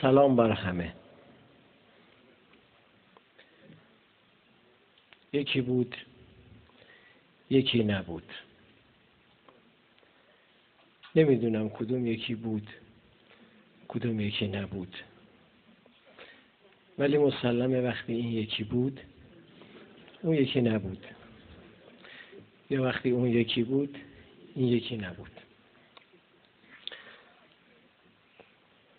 سلام بر همه. یکی بود، یکی نبود. نمیدونم کدوم یکی بود، کدوم یکی نبود. ولی مسلمه وقتی این یکی بود، اون یکی نبود. یا وقتی اون یکی بود، این یکی نبود.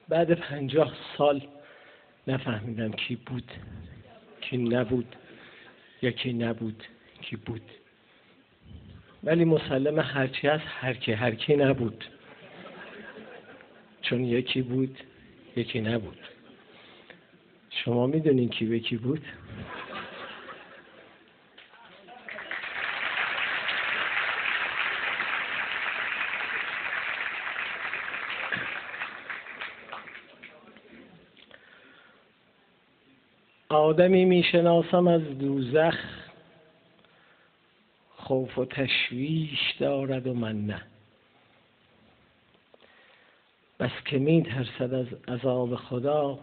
بعد 50 سال نفهمیدم کی بود، کی نبود، یا کی نبود، کی بود. ولی مسلمه هرچی هست هر کی نبود. چون یکی بود، یکی نبود. شما میدونین کی به کی بود؟ آدمی میشناسم از دوزخ، خوف و تشویش دارد و من نه. بس که میترسد از عذاب خدا،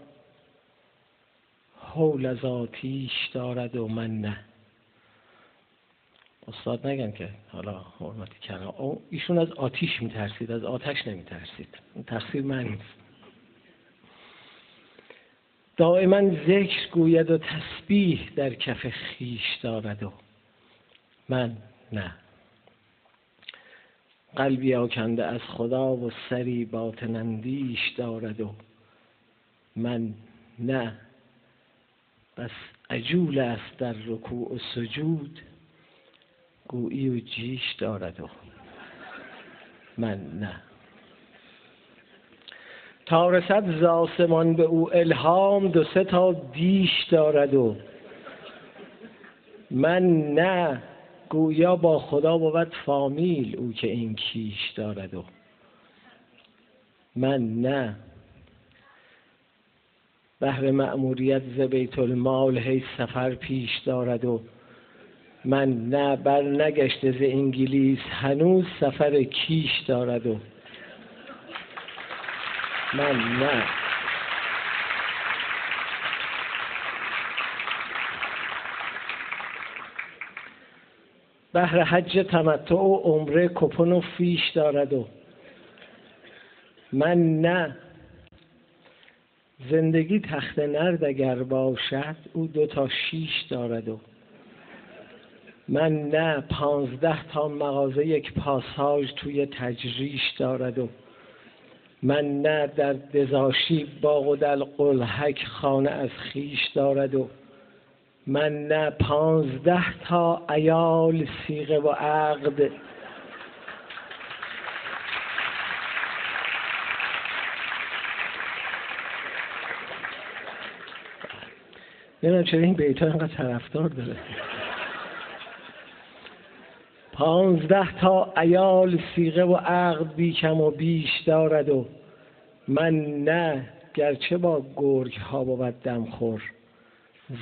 هول از آتیش دارد و من نه. استاد نگن که حالا حرمتی کردم، ایشون از آتیش میترسید، از آتش نمیترسید. این تقصیر من نیست. دائما ذکر گوید و تسبیح در کف خیش دارد و من نه. قلبی آکنده از خدا و سری باطن اندیش دارد و من نه. بس عجول است در رکوع و سجود، گویی و جیش دارد و من نه. تا رسد ز آسمان به او الهام، 2-3 تا دیش دارد و من نه. گویا با خدا بود فامیل او که این کیش دارد و من نه. بهر مأموریت ز بیت المال هی سفر پیش دارد و من نه. بر نگشته ز انگلیس هنوز سفر کیش دارد و من نه. بهر حج تمتع و عمره کپن و فیش دارد و من نه. زندگی تخت نرد اگر باشد، او 2 تا شیش دارد و من نه. 15 تا مغازه یک پاساژ توی تجریش دارد و من نه. در دزاشی باغ و در قلهک خانه از خیش دارد و من نه. 15 تا عیال صیغه و عقد نمیدونم چرا این بیت‌ها اینقدر طرفدار داره. 15 تا عیال صیغه و عقد بی کم و بیش دارد و من نه. گرچه با گرگ ها بود دمخور،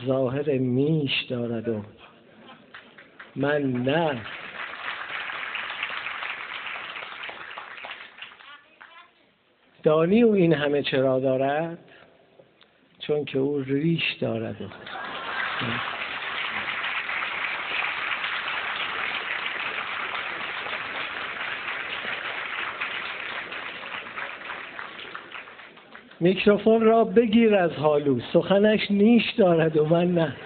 ظاهر میش دارد و من نه. دانی او این همه چرا دارد؟ چون که او ریش دارد و میکروفون را بگیر از حالو، سخنش نیش دارد و من نه.